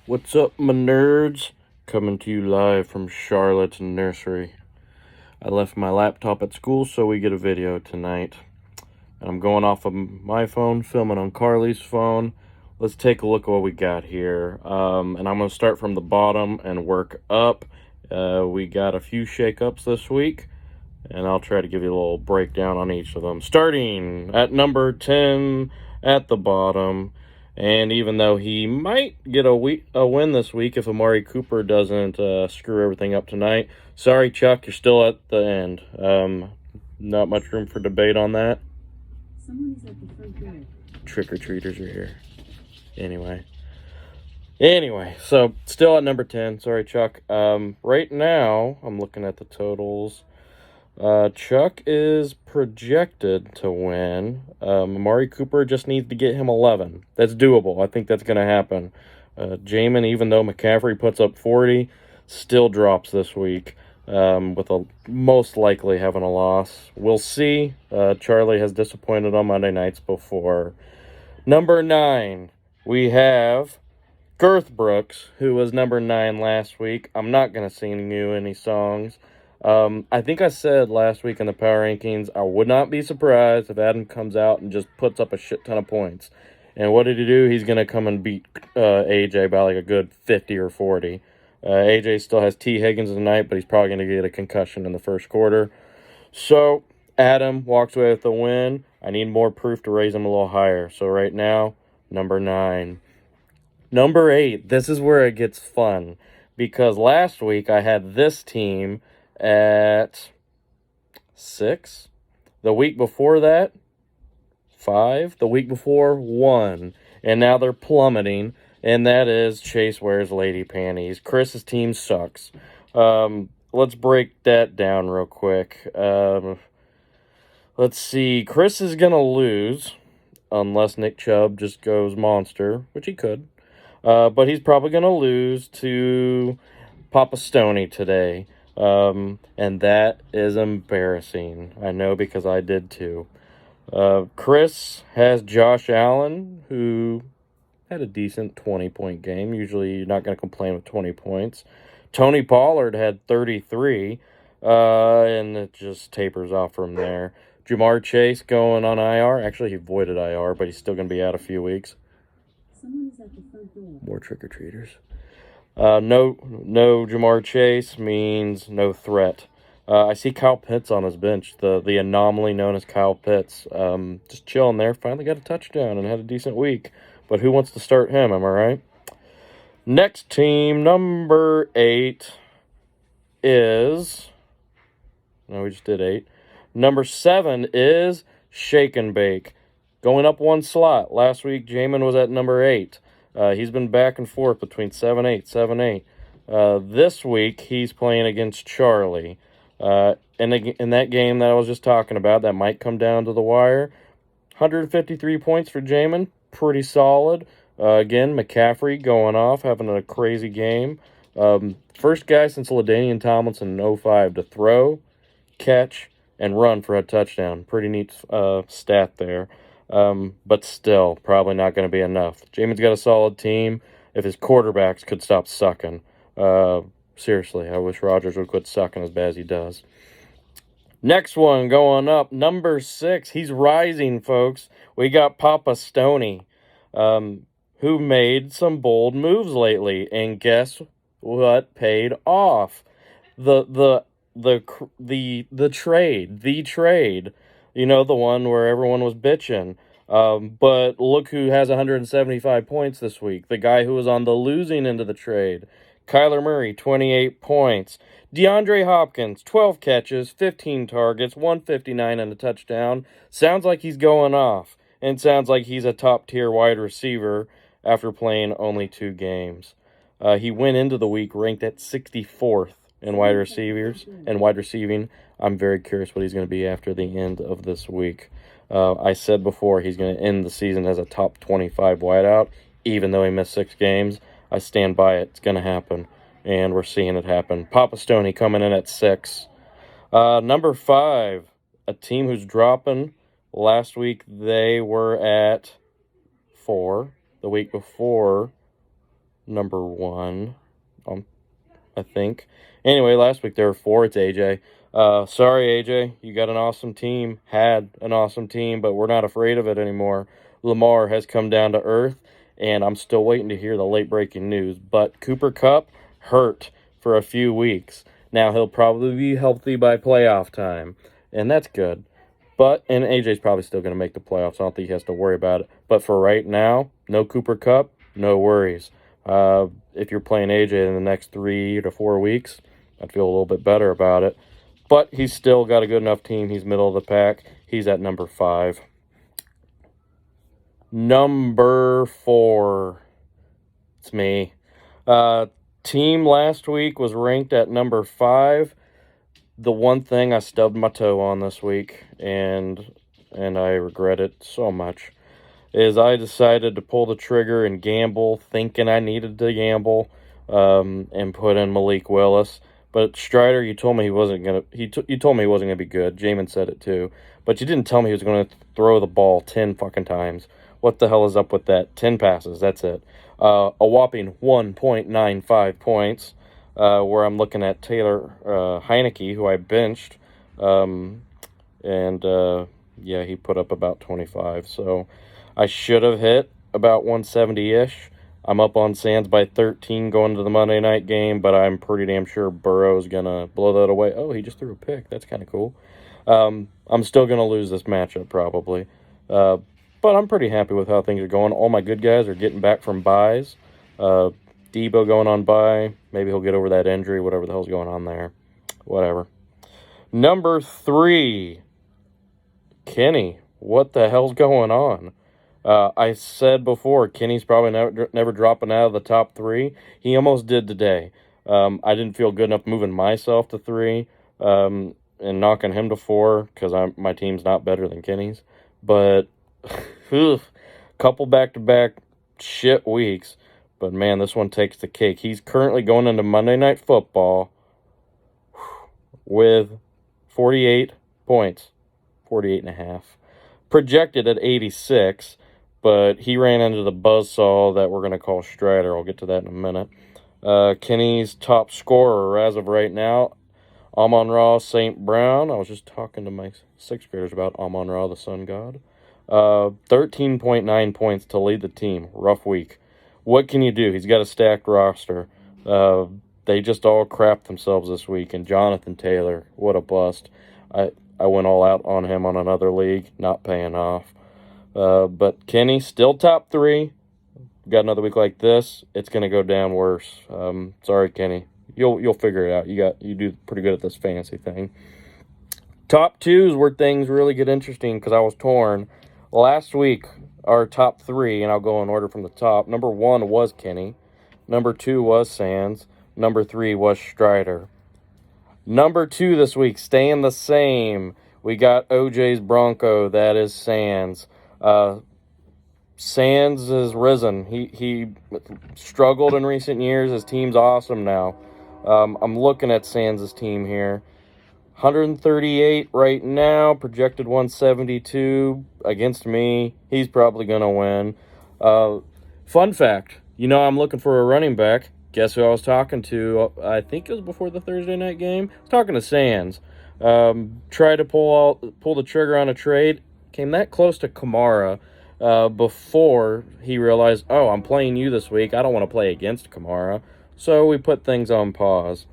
What's up, my nerds? Coming to you live from Charlotte's nursery. I left my laptop at school, so we get a video tonight. And I'm going off of my phone, filming on Carly's phone. Let's take a look at what we got here. And I'm going to start from the bottom and work up. We got a few shakeups this week, and I'll try to give you a little breakdown on each of them. Starting at number 10 at the bottom. And even though he might get a win this week if Amari Cooper doesn't screw everything up tonight, sorry, Chuck, you're still at the end. Not much room for debate on that. Someone's at the front door. Trick-or-treaters are here. Anyway, so still at number 10. Sorry, Chuck. Right now, I'm looking at the totals. Chuck is projected to win. Amari Cooper just needs to get him 11. That's doable. I think that's going to happen. Jamin, even though McCaffrey puts up 40, still drops this week, with a most likely having a loss. We'll see. Charlie has disappointed on Monday nights before. Number 9, we have Girth Brooks, who was number 9 last week. I'm not going to sing you any songs. I think I said last week in the power rankings, I would not be surprised if Adam comes out and just puts up a shit ton of points. And what did he do? He's going to come and beat AJ by like a good 50 or 40. AJ still has T. Higgins tonight, but he's probably going to get a concussion in the first quarter. So Adam walks away with the win. I need more proof to raise him a little higher. So right now, number 9. Number 8, this is where it gets fun. Because last week I had this team at 6. The week before that, 5. The week before, 1. And now they're plummeting, and that is Chase wears lady panties. Chris's team sucks. Let's break that down real quick. Let's see. Chris is going to lose, unless Nick Chubb just goes monster, which he could. But he's probably going to lose to Papa Stoney today. And that is embarrassing. I know because I did too. Chris has Josh Allen, who had a decent 20-point game. Usually you're not going to complain with 20 points. Tony Pollard had 33, and it just tapers off from there. Jamar Chase going on IR. Actually, he voided IR, but he's still going to be out a few weeks. Someone's at the front door. More trick-or-treaters. No Jamar Chase means no threat. I see Kyle Pitts on his bench, the anomaly known as Kyle Pitts. Just chilling there. Finally got a touchdown and had a decent week. But who wants to start him, am I right? Next team, number 8, is... No, we just did 8. Number 7 is Shake and Bake. Going up one slot. Last week, Jamin was at number 8. He's been back and forth between 7-8, 7-8. This week, he's playing against Charlie. In that game that I was just talking about, that might come down to the wire. 153 points for Jamin. Pretty solid. Again, McCaffrey going off, having a crazy game. First guy since LaDainian Tomlinson in 05 to throw, catch, and run for a touchdown. Pretty neat stat there. But still, probably not going to be enough. Jamin's got a solid team. If his quarterbacks could stop sucking. Seriously, I wish Rodgers would quit sucking as bad as he does. Next one going up, number 6. He's rising, folks. We got Papa Stoney, who made some bold moves lately, and guess what paid off? The trade. You know, the one where everyone was bitching. But look who has 175 points this week. The guy who was on the losing end of the trade. Kyler Murray, 28 points. DeAndre Hopkins, 12 catches, 15 targets, 159 and a touchdown. Sounds like he's going off. And sounds like he's a top-tier wide receiver after playing only 2 games. He went into the week ranked at 64th in wide receiving. I'm very curious what he's going to be after the end of this week. I said before he's going to end the season as a top 25 wideout, even though he missed 6 games. I stand by it. It's going to happen, and we're seeing it happen. Papa Stoney coming in at 6. Number 5, a team who's dropping. Last week they were at 4. The week before number 1, I think. Anyway, last week there were 4. It's AJ. Sorry, AJ. You got an awesome team. Had an awesome team, but we're not afraid of it anymore. Lamar has come down to earth, and I'm still waiting to hear the late-breaking news. But Cooper Kupp hurt for a few weeks. Now he'll probably be healthy by playoff time, and that's good. And AJ's probably still going to make the playoffs. I don't think he has to worry about it. But for right now, no Cooper Kupp, no worries. If you're playing AJ in the next 3 to 4 weeks, I'd feel a little bit better about it. But he's still got a good enough team. He's middle of the pack. He's at number 5. Number 4. It's me. Team last week was ranked at number 5. The one thing I stubbed my toe on this week, and I regret it so much, is I decided to pull the trigger and gamble, thinking I needed to gamble, and put in Malik Willis. But Strider, you told me he wasn't gonna. You told me he wasn't gonna be good. Jamin said it too, but you didn't tell me he was gonna throw the ball 10 fucking times. What the hell is up with that? 10 passes. That's it. A whopping 1.95 points. Where I'm looking at Taylor Heineke, who I benched, yeah, he put up about 25. So I should have hit about 170-ish. I'm up on Sands by 13 going to the Monday night game, but I'm pretty damn sure Burrow's going to blow that away. Oh, he just threw a pick. That's kind of cool. I'm still going to lose this matchup probably. But I'm pretty happy with how things are going. All my good guys are getting back from byes. Debo going on bye. Maybe he'll get over that injury, whatever the hell's going on there. Whatever. Number 3, Kenny. What the hell's going on? I said before, Kenny's probably never dropping out of the top 3. He almost did today. I didn't feel good enough moving myself to 3 and knocking him to 4 because my team's not better than Kenny's. But couple back-to-back shit weeks. But, man, this one takes the cake. He's currently going into Monday Night Football with 48 points, 48.5. Projected at 86, but he ran into the buzzsaw that we're going to call Strider. I'll get to that in a minute. Kenny's top scorer as of right now, Amon-Ra St. Brown. I was just talking to my 6th graders about Amon-Ra, the sun god. 13.9 points to lead the team. Rough week. What can you do? He's got a stacked roster. They just all crapped themselves this week. And Jonathan Taylor, what a bust. I went all out on him on another league, not paying off. But Kenny, still top 3. Got another week like this, it's going to go down worse. Sorry, Kenny. You'll figure it out. You do pretty good at this fantasy thing. Top 2 is where things really get interesting because I was torn. Last week, our top 3, and I'll go in order from the top. Number 1 was Kenny. Number 2 was Sands. Number 3 was Strider. Number 2 this week, staying the same. We got OJ's Bronco. That is Sands. Sands has risen. He struggled in recent years. His team's awesome now. I'm looking at Sands' team here. 138 right now, projected 172 against me. He's probably going to win. Fun fact, I'm looking for a running back. Guess who I was talking to? I think it was before the Thursday night game. I was talking to Sands. Tried to pull the trigger on a trade. Came that close to Kamara before he realized, oh, I'm playing you this week. I don't want to play against Kamara. So we put things on pause.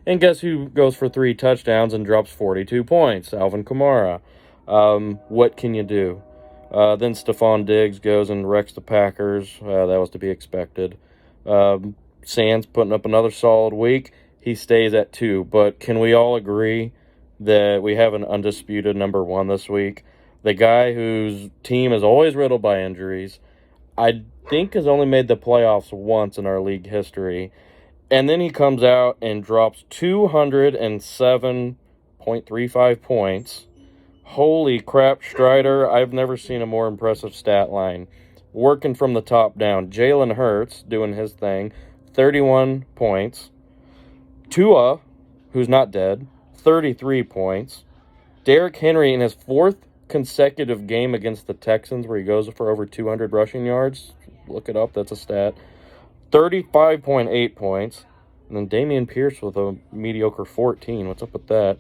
And guess who goes for 3 touchdowns and drops 42 points? Alvin Kamara. What can you do? Then Stephon Diggs goes and wrecks the Packers. That was to be expected. Sands putting up another solid week. He stays at 2. But can we all agree that we have an undisputed number 1 this week? The guy whose team is always riddled by injuries, I think has only made the playoffs once in our league history. And then he comes out and drops 207.35 points. Holy crap, Strider. I've never seen a more impressive stat line. Working from the top down. Jalen Hurts doing his thing. 31 points. Tua, who's not dead, 33 points. Derrick Henry in his 4th consecutive game against the Texans where he goes for over 200 rushing yards. Look it up. That's a stat. 35.8 points. And then Damian Pierce with a mediocre 14. What's up with that?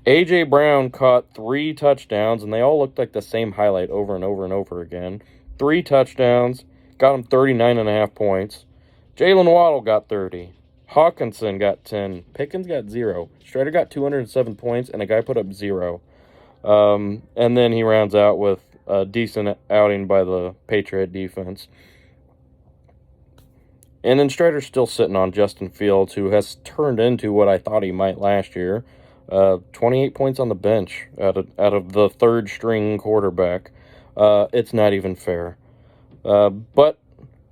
A.J. Brown caught 3 touchdowns, and they all looked like the same highlight over and over and over again. 3 touchdowns, got him 39.5 points. Jalen Waddle got 30. Hawkinson got 10. Pickens got 0. Strider got 207 points, and a guy put up 0. And then he rounds out with a decent outing by the Patriot defense. And then Strider's still sitting on Justin Fields, who has turned into what I thought he might last year. 28 points on the bench out of the third-string quarterback. It's not even fair. But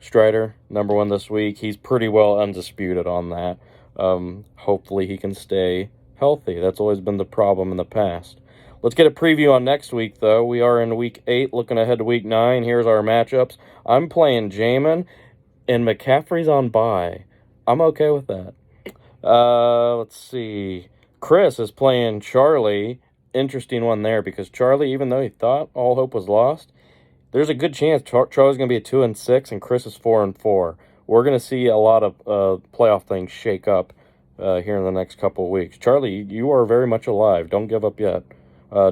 Strider, number 1 this week. He's pretty well undisputed on that. Hopefully he can stay healthy. That's always been the problem in the past. Let's get a preview on next week, though. We are in Week 8, looking ahead to Week 9. Here's our matchups. I'm playing Jamin, and McCaffrey's on bye. I'm okay with that. Let's see. Chris is playing Charlie. Interesting one there, because Charlie, even though he thought all hope was lost, there's a good chance Charlie's going to be a 2-6, and Chris is 4-4. We're going to see a lot of playoff things shake up here in the next couple of weeks. Charlie, you are very much alive. Don't give up yet.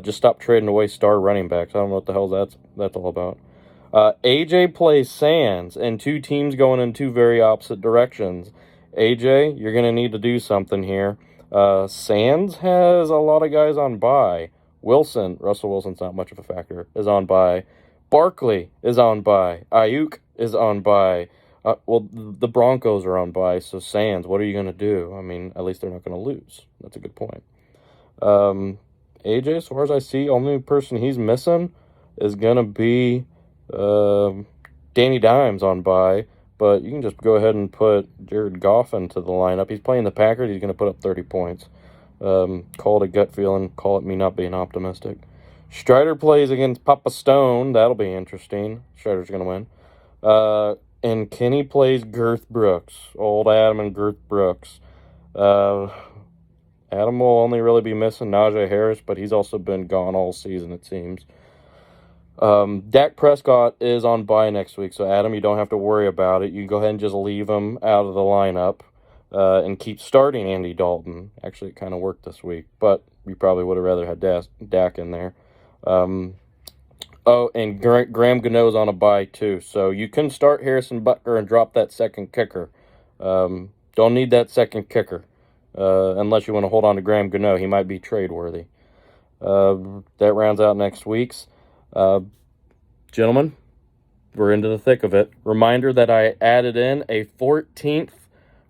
Just stop trading away star running backs. I don't know what the hell that's all about. AJ plays Sands, and 2 teams going in 2 very opposite directions. AJ, you're going to need to do something here. Sands has a lot of guys on bye. Russell Wilson's not much of a factor, is on bye. Barkley is on bye. Ayuk is on bye. Well, the Broncos are on bye, so Sands, what are you going to do? I mean, at least they're not going to lose. That's a good point. AJ, as far as I see, only person he's missing is going to be Danny Dimes on bye. But you can just go ahead and put Jared Goff into the lineup. He's playing the Packers. He's going to put up 30 points. Call it a gut feeling. Call it me not being optimistic. Strider plays against Papa Stone. That'll be interesting. Strider's going to win. And Kenny plays Girth Brooks. Old Adam and Girth Brooks. Adam will only really be missing Najee Harris, but he's also been gone all season, it seems. Dak Prescott is on bye next week, so Adam, you don't have to worry about it. You can go ahead and just leave him out of the lineup and keep starting Andy Dalton. Actually, it kind of worked this week, but you probably would have rather had Dak in there. And Graham Gano's on a bye too, so you can start Harrison Butker and drop that second kicker. Don't need that second kicker unless you want to hold on to Graham Gano. He might be trade-worthy. That rounds out next week's. Gentlemen, we're into the thick of it. Reminder that I added in a 14th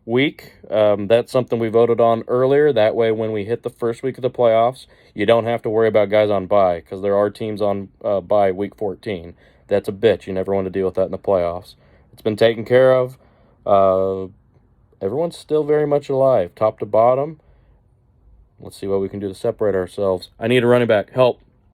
week. That's something we voted on earlier. That way, when we hit the first week of the playoffs, you don't have to worry about guys on bye, because there are teams on bye week 14. That's a bitch. You never want to deal with that in the playoffs. It's been taken care of. Everyone's still very much alive, top to bottom. Let's see what we can do to separate ourselves. I need a running back. Help.